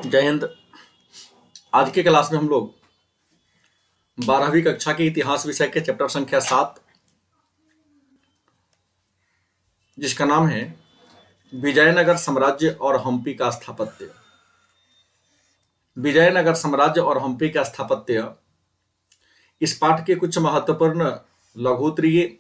जय हिंद। आज के क्लास में हम लोग 12वीं कक्षा के इतिहास विषय के चैप्टर संख्या 7, जिसका नाम है विजयनगर साम्राज्य और हम्पी का स्थापत्य। विजयनगर साम्राज्य और हम्पी का स्थापत्य इस पाठ के कुछ महत्वपूर्ण लघुत्तरीय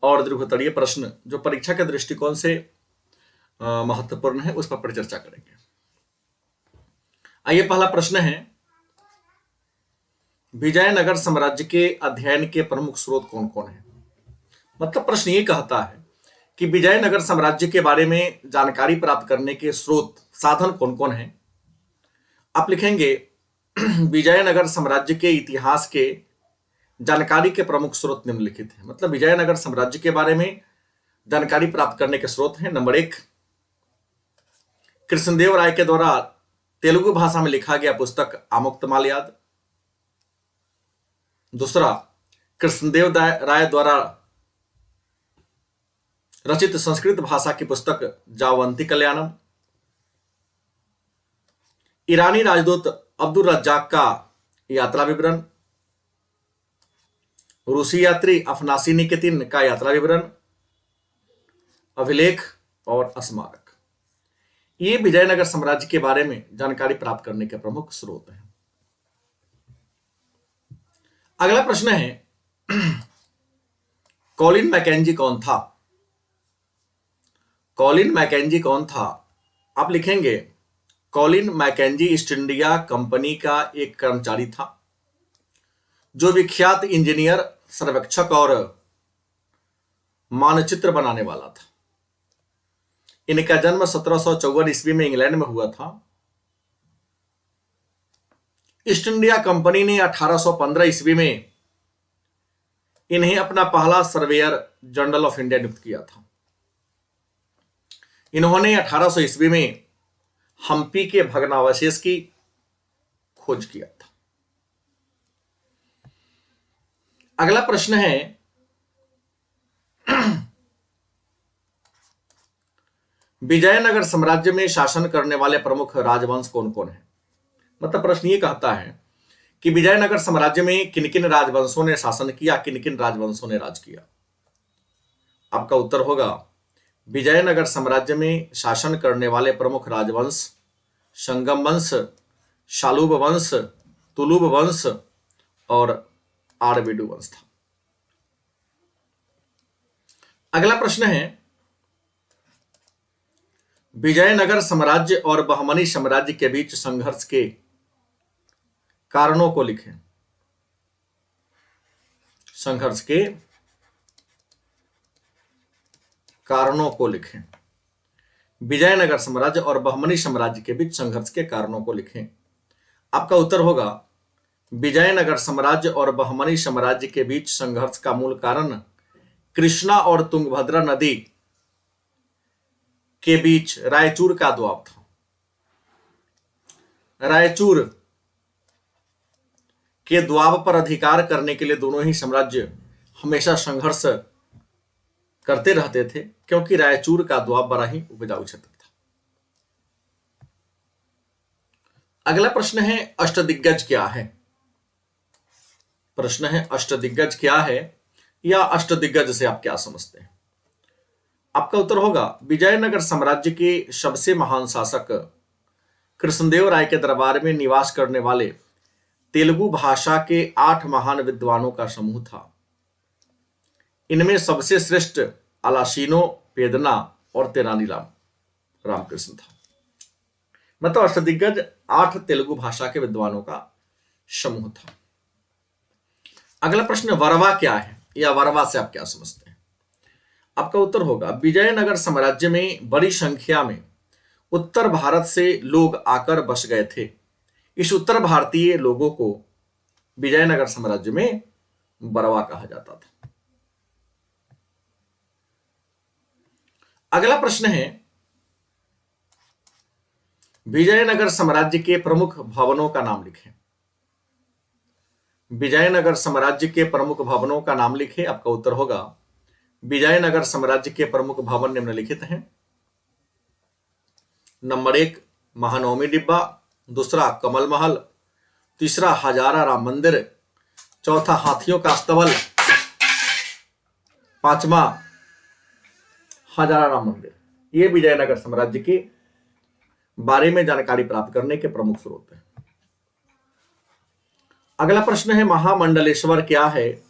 और दीर्घोत्तरीय प्रश्न जो परीक्षा के दृष्टिकोण से महत्वपूर्ण है उस पर परिचर्चा करेंगे। आइए, पहला प्रश्न है, विजयनगर साम्राज्य के अध्ययन के प्रमुख स्रोत कौन कौन है। मतलब प्रश्न ये कहता है कि विजयनगर साम्राज्य के बारे में जानकारी प्राप्त करने के स्रोत साधन कौन कौन है। आप लिखेंगे विजयनगर साम्राज्य के इतिहास के जानकारी के प्रमुख स्रोत निम्नलिखित हैं। मतलब विजयनगर साम्राज्य के बारे में जानकारी प्राप्त करने के स्रोत हैं। नंबर 1, कृष्णदेव राय के द्वारा तेलुगु भाषा में लिखा गया पुस्तक आमुक्तमाल्याद। दूसरा, कृष्णदेव राय द्वारा रचित संस्कृत भाषा की पुस्तक जावंती कल्याणम। ईरानी राजदूत अब्दुल रज्जाक का यात्रा विवरण। रूसी यात्री अफनासी निकेतिन का यात्रा विवरण, अभिलेख और स्मारक। ये विजयनगर साम्राज्य के बारे में जानकारी प्राप्त करने के प्रमुख स्रोत हैं। अगला प्रश्न है, कॉलिन मैकेंजी कौन था। कॉलिन मैकेंजी कौन था। आप लिखेंगे Colin McKenzie east India company का एक कर्मचारी था जो विख्यात इंजीनियर, सर्वेक्षक और मानचित्र बनाने वाला था। इनका जन्म 1754 ईस्वी में इंग्लैंड में हुआ था। ईस्ट इंडिया कंपनी ने 1815 ईस्वी में इन्हें अपना पहला सर्वेयर जनरल ऑफ इंडिया नियुक्त किया था। इन्होंने 1800 ईस्वी में हम्पी के भग्नावशेष की खोज किया था। अगला प्रश्न है, विजयनगर साम्राज्य में शासन करने वाले प्रमुख राजवंश कौन कौन है। मतलब प्रश्न ये कहता है कि विजयनगर साम्राज्य में किन किन राजवंशों ने शासन किया, किन किन राजवंशों ने राज किया। आपका उत्तर होगा, विजयनगर साम्राज्य में शासन करने वाले प्रमुख राजवंश संगम वंश, शालूब वंश, तुलुब वंश और आरबीडू वंश था। अगला प्रश्न है, विजयनगर साम्राज्य और बहमनी साम्राज्य के बीच संघर्ष के कारणों को लिखें। संघर्ष के कारणों को लिखें। विजयनगर साम्राज्य और बहमनी साम्राज्य के बीच संघर्ष के कारणों को लिखें। आपका उत्तर होगा, विजयनगर साम्राज्य और बहमनी साम्राज्य के बीच संघर्ष का मूल कारण कृष्णा और तुंगभद्रा नदी के बीच रायचूर का द्वाब था। रायचूर के द्वाब पर अधिकार करने के लिए दोनों ही साम्राज्य हमेशा संघर्ष करते रहते थे, क्योंकि रायचूर का द्वाब बड़ा ही उपजाऊ क्षेत्र था। अगला प्रश्न है, अष्टदिग्गज क्या है। प्रश्न है, अष्टदिग्गज क्या है या अष्टदिग्गज से आप क्या समझते हैं। आपका उत्तर होगा, विजयनगर साम्राज्य के सबसे महान शासक कृष्णदेव राय के दरबार में निवास करने वाले तेलुगु भाषा के 8 महान विद्वानों का समूह था। इनमें सबसे श्रेष्ठ अलासीनो, पेदना और तेनाली रामकृष्ण था। मतलब अष्टदिग्गज 8 तेलुगु भाषा के विद्वानों का समूह था। अगला प्रश्न, वरवा क्या है या वरवा से आप क्या समझते हैं। आपका उत्तर होगा, विजयनगर साम्राज्य में बड़ी संख्या में उत्तर भारत से लोग आकर बस गए थे। इस उत्तर भारतीय लोगों को विजयनगर साम्राज्य में वरवा कहा जाता था। अगला प्रश्न है, विजयनगर साम्राज्य के प्रमुख भवनों का नाम लिखें। विजयनगर साम्राज्य के प्रमुख भवनों का नाम लिखें। आपका उत्तर होगा, विजयनगर साम्राज्य के प्रमुख भवन निम्नलिखित हैं। नंबर 1, महानवमी डिब्बा। दूसरा कमल महल, तीसरा हजारा राम मंदिर, चौथा हाथियों का अस्तबल, पांचवा हजारा राम मंदिर। ये विजयनगर साम्राज्य के बारे में जानकारी प्राप्त करने के प्रमुख स्रोत हैं। अगला प्रश्न है महामंडलेश्वर क्या है,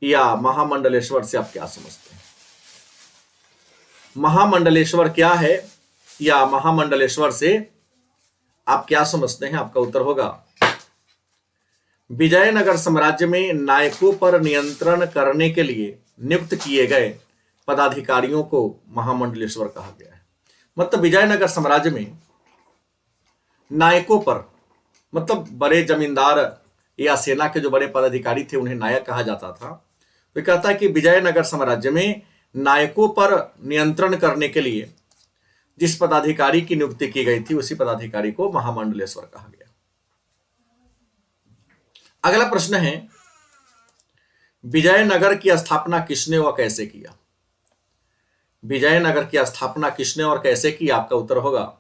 या महामंडलेश्वर से आप क्या समझते हैं। महामंडलेश्वर क्या है, या महामंडलेश्वर से आप क्या समझते हैं। आपका उत्तर होगा विजयनगर साम्राज्य में नायकों पर नियंत्रण करने के लिए नियुक्त किए गए पदाधिकारियों को महामंडलेश्वर कहा गया है। मतलब विजयनगर साम्राज्य में नायकों पर, मतलब बड़े जमींदार या सेना के जो बड़े पदाधिकारी थे उन्हें नायक कहा जाता था। तो कहता है कि विजयनगर साम्राज्य में नायकों पर नियंत्रण करने के लिए जिस पदाधिकारी की नियुक्ति की गई थी उसी पदाधिकारी को महामंडलेश्वर कहा गया। अगला प्रश्न है विजयनगर की स्थापना किसने व कैसे किया। विजयनगर की स्थापना किसने और कैसे की। आपका उत्तर होगा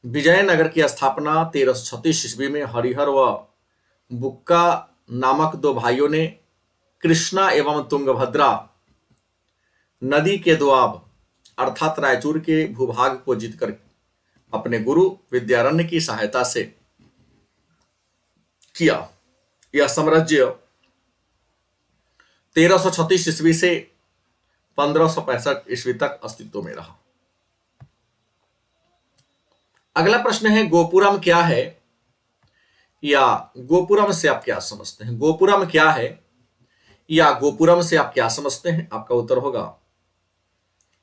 विजयनगर की स्थापना 1336 ईस्वी में हरिहर व बुक्का नामक दो भाइयों ने कृष्णा एवं तुंगभद्रा नदी के दोआब अर्थात रायचूर के भूभाग को जीतकर अपने गुरु विद्यारण्य की सहायता से किया। यह साम्राज्य 1336 ईस्वी से 1565 ईस्वी तक अस्तित्व में रहा। अगला प्रश्न है गोपुरम क्या है, या गोपुरम से आप क्या समझते हैं। गोपुरम क्या है, या गोपुरम से आप क्या समझते हैं। आपका उत्तर होगा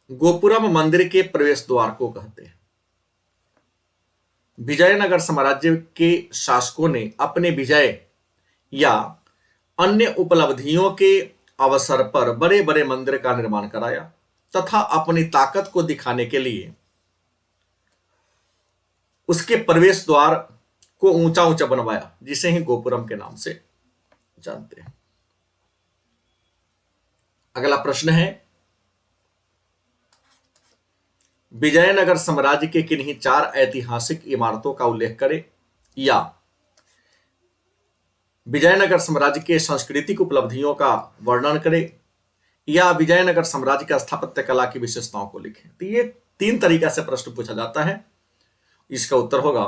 गोपुरम मंदिर के प्रवेश द्वार को कहते हैं। विजयनगर साम्राज्य के शासकों ने अपने विजय या अन्य उपलब्धियों के अवसर पर बड़े बड़े मंदिर का निर्माण कराया तथा अपनी ताकत को दिखाने के लिए उसके प्रवेश द्वार को ऊंचा ऊंचा बनवाया, जिसे ही गोपुरम के नाम से जानते हैं। अगला प्रश्न है विजयनगर साम्राज्य के किन्हीं चार ऐतिहासिक इमारतों का उल्लेख करें, या विजयनगर साम्राज्य के सांस्कृतिक उपलब्धियों का वर्णन करें, या विजयनगर साम्राज्य का स्थापत्य कला की विशेषताओं को लिखें। तो ये तीन तरीका से प्रश्न पूछा जाता है। इसका उत्तर होगा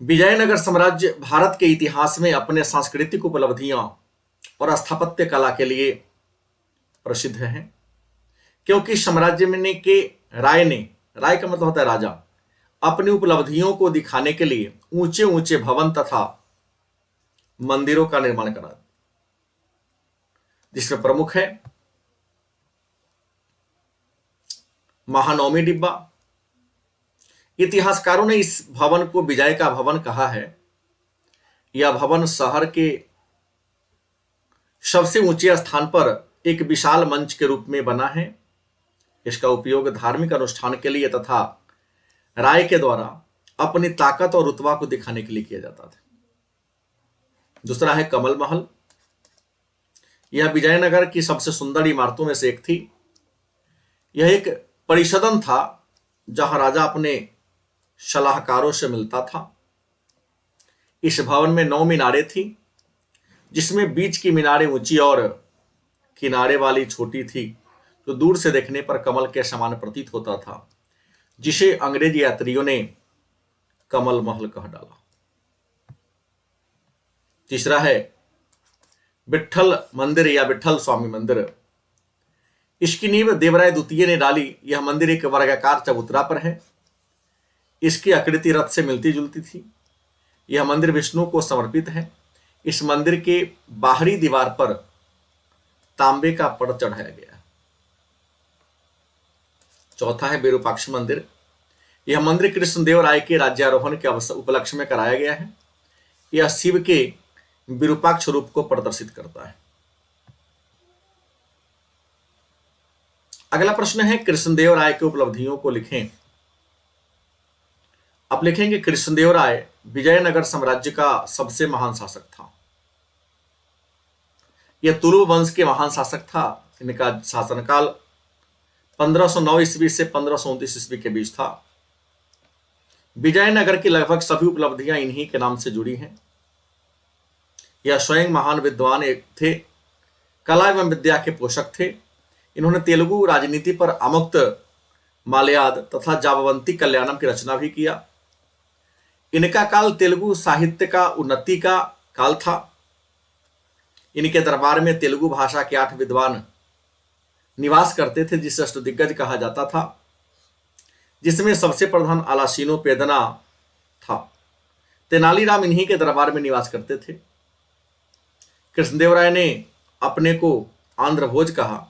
विजयनगर साम्राज्य भारत के इतिहास में अपने सांस्कृतिक उपलब्धियां और स्थापत्य कला के लिए प्रसिद्ध है, क्योंकि साम्राज्य में के राय का मतलब होता है राजा, अपनी उपलब्धियों को दिखाने के लिए ऊंचे ऊंचे भवन तथा मंदिरों का निर्माण करा, जिसमें प्रमुख है महानवमी डिब्बा। इतिहासकारों ने इस भवन को विजय का भवन कहा है। यह भवन शहर के सबसे ऊंचे स्थान पर एक विशाल मंच के रूप में बना है। इसका उपयोग धार्मिक अनुष्ठान के लिए तथा राय के द्वारा अपनी ताकत और रुतबा को दिखाने के लिए किया जाता था। दूसरा है कमल महल। यह विजयनगर की सबसे सुंदर इमारतों में से एक थी। यह एक परिसदन था जहां राजा अपने सलाहकारों से मिलता था। इस भवन में 9 मीनारें थी, जिसमें बीच की मीनारें ऊंची और किनारे वाली छोटी थी, जो दूर से देखने पर कमल के समान प्रतीत होता था, जिसे अंग्रेज यात्रियों ने कमल महल कह डाला। तीसरा है विट्ठल मंदिर या विट्ठल स्वामी मंदिर। इसकी नींव देवराय द्वितीय ने डाली। यह मंदिर एक वर्गाकार चबूतरा पर है। इसकी आकृति रथ से मिलती जुलती थी। यह मंदिर विष्णु को समर्पित है। इस मंदिर के बाहरी दीवार पर तांबे का पट चढ़ाया गया है। चौथा है विरूपाक्ष मंदिर। यह मंदिर कृष्णदेव राय के राज्यारोहण के उपलक्ष्य में कराया गया है। यह शिव के विरूपाक्ष रूप को प्रदर्शित करता है। अगला प्रश्न है कृष्णदेव राय की उपलब्धियों को लिखें। आप लिखेंगे कृष्णदेव राय विजयनगर साम्राज्य का सबसे महान शासक था। यह तुलु वंश के महान शासक था। इनका शासनकाल 1509 ईस्वी से 1529 ईस्वी के बीच था। विजयनगर की लगभग सभी उपलब्धियां इन्हीं के नाम से जुड़ी हैं। यह स्वयं महान विद्वान एक थे, कला एवं विद्या के पोषक थे। इन्होंने तेलुगु राजनीति पर अमुक्त मालयाद तथा जाबवंती कल्याणम की रचना भी किया। इनका काल तेलुगु साहित्य का उन्नति का काल था। इनके दरबार में तेलुगु भाषा के 8 विद्वान निवास करते थे, जिसे अष्टदिग्गज कहा जाता था, जिसमें सबसे प्रधान आलासीनो पेदना था। तेनालीराम इन्हीं के दरबार में निवास करते थे। कृष्णदेव राय ने अपने को आंध्र भोज कहा।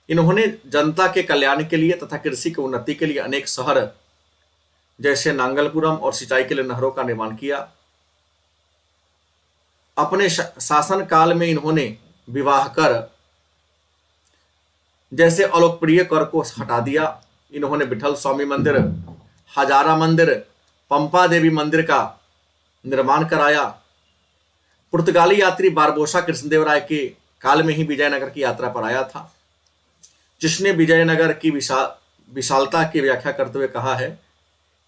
इन्होंने जनता के कल्याण के लिए तथा कृषि की उन्नति के लिए अनेक शहर जैसे नांगलपुरम और सिंचाई के लिए नहरों का निर्माण किया। अपने शासन काल में इन्होंने विवाह कर जैसे अलोकप्रिय कर को हटा दिया। इन्होंने विठल स्वामी मंदिर, हजारा मंदिर, पंपा देवी मंदिर का निर्माण कराया। पुर्तगाली यात्री बारबोसा कृष्णदेव राय के काल में ही विजयनगर की यात्रा पर आया था, जिसने विजयनगर की विशालता की व्याख्या करते हुए कहा है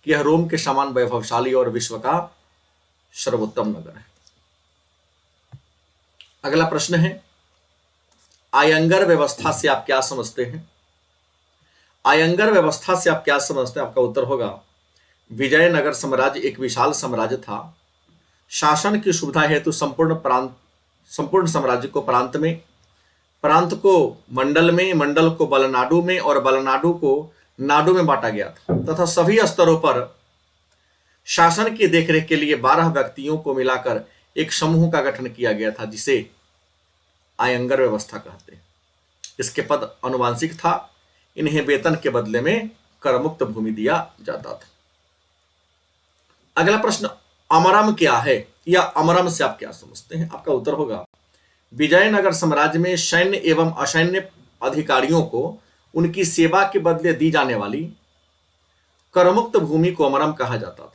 कि यह रोम के समान वैभवशाली और विश्व का सर्वोत्तम नगर है। अगला प्रश्न है, आयंगर व्यवस्था से आप क्या समझते हैं? आयंगर व्यवस्था से आप क्या समझते हैं? आपका उत्तर होगा, विजयनगर साम्राज्य एक विशाल साम्राज्य था। शासन की सुविधा हेतु संपूर्ण साम्राज्य को प्रांत में, प्रांत को मंडल में, मंडल को बलनाडु में और बलनाडु को नाडु में बांटा गया था तथा सभी स्तरों पर शासन की देखरेख के लिए 12 व्यक्तियों को मिलाकर एक समूह का गठन किया गया था, जिसे आयंगर व्यवस्था कहते हैं। इसके पद अनुवांशिक था। इन्हें वेतन के बदले में करमुक्त भूमि दिया जाता था। अगला प्रश्न, अमरम क्या है या अमरम से आप क्या समझते हैं? आपका उत्तर होगा, विजयनगर साम्राज्य में सैन्य एवं असैन्य अधिकारियों को उनकी सेवा के बदले दी जाने वाली करमुक्त भूमि को अमरम कहा जाता था।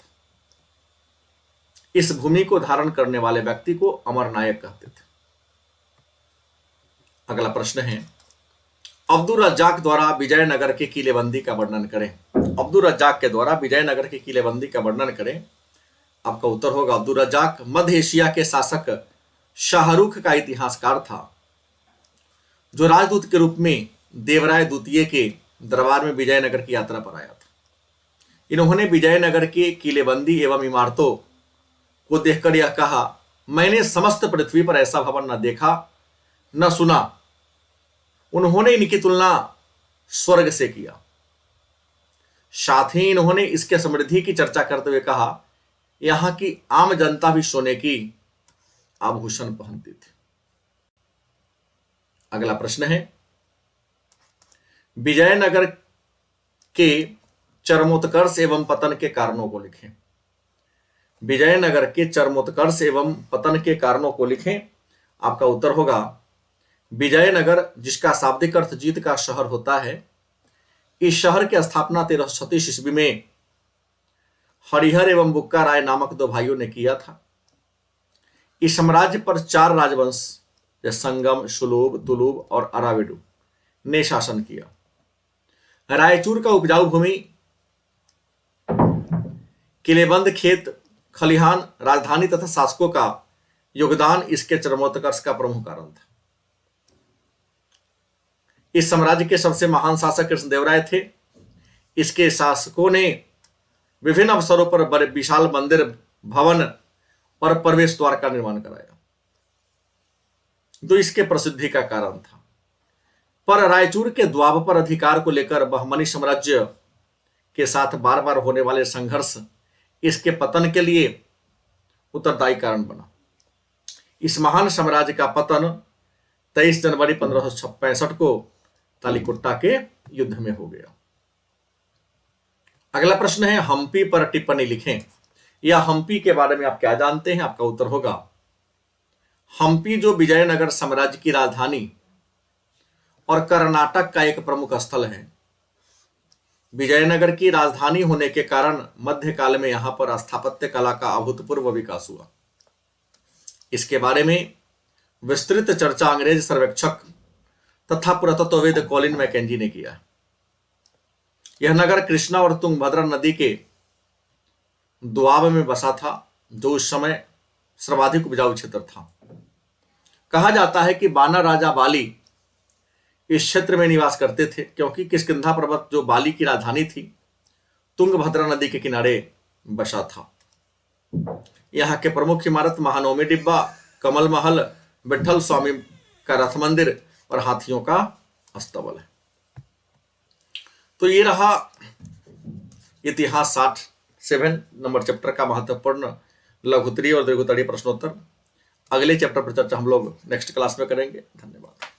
इस भूमि को धारण करने वाले व्यक्ति को अमरनायक कहते थे। अगला प्रश्न है, अब्दुल रज्जाक द्वारा विजयनगर की किलेबंदी का वर्णन करें। अब्दुल रज्जाक के द्वारा विजयनगर की किलेबंदी का वर्णन करें। आपका उत्तर होगा, अब्दुल रज्जाक मध्य एशिया के शासक शाहरुख का इतिहासकार था, जो राजदूत के रूप में देवराय द्वितीय के दरबार में विजयनगर की यात्रा पर आया था। इन्होंने विजयनगर की किलेबंदी एवं इमारतों को देखकर यह कहा, मैंने समस्त पृथ्वी पर ऐसा भवन न देखा न सुना। उन्होंने इनकी तुलना स्वर्ग से किया। साथ ही इन्होंने इसके समृद्धि की चर्चा करते हुए कहा, यहां की आम जनता भी सोने की आभूषण पहनती थी। अगला प्रश्न है, विजयनगर के चरमोत्कर्ष एवं पतन के कारणों को लिखें। विजयनगर के चरमोत्कर्ष एवं पतन के कारणों को लिखें। आपका उत्तर होगा, विजयनगर, जिसका शाब्दिक अर्थ जीत का शहर होता है, इस शहर की स्थापना 1336 ईस्वी में हरिहर एवं बुक्का राय नामक 2 भाइयों ने किया था। इस साम्राज्य पर 4 राजवंश संगम, शुलूब, तुलुब और अराविडु ने शासन किया। रायचूर का उपजाऊ भूमि, किलेबंद खेत, खलिहान, राजधानी तथा शासकों का योगदान इसके चरमोत्कर्ष का प्रमुख कारण था। इस साम्राज्य के सबसे महान शासक कृष्णदेव राय थे। इसके शासकों ने विभिन्न अवसरों पर बड़े विशाल मंदिर, भवन और प्रवेश द्वार का निर्माण कराया, जो इसके प्रसिद्धि का कारण था। पर रायचूर के द्वाब पर अधिकार को लेकर बहमनी साम्राज्य के साथ बार बार होने वाले संघर्ष इसके पतन के लिए उत्तरदायी कारण बना। इस महान साम्राज्य का पतन 23 जनवरी 1565 को तालिकोट्टा के युद्ध में हो गया। अगला प्रश्न है, हम्पी पर टिप्पणी लिखें। या हम्पी के बारे में आप क्या जानते हैं? आपका उत्तर होगा, हम्पी जो विजयनगर साम्राज्य की राजधानी और कर्नाटक का एक प्रमुख स्थल है। विजयनगर की राजधानी होने के कारण मध्यकाल में यहां पर स्थापत्य कला का अभूतपूर्व विकास हुआ। इसके बारे में विस्तृत चर्चा अंग्रेज सर्वेक्षक तथा पुरातत्वविद कॉलिन मैकेंजी ने किया। यह नगर कृष्णा और तुंगभद्रा नदी के दोआब में बसा था, जो उस समय सर्वाधिक उपजाऊ क्षेत्र था। कहा जाता है कि बानर राजा बाली इस क्षेत्र में निवास करते थे, क्योंकि किष्किंधा पर्वत जो बाली की राजधानी थी, तुंगभद्रा नदी के किनारे बसा था। यहाँ के प्रमुख इमारत महानवमी डिब्बा, कमल महल, विठल स्वामी का रथ मंदिर और हाथियों का अस्तबल है। तो ये रहा इतिहास 67 नंबर चैप्टर का महत्वपूर्ण लघुत्तरीय और दीर्घोत्तरीय प्रश्नोत्तर। अगले चैप्टर पर चर्चा हम लोग नेक्स्ट क्लास में करेंगे। धन्यवाद।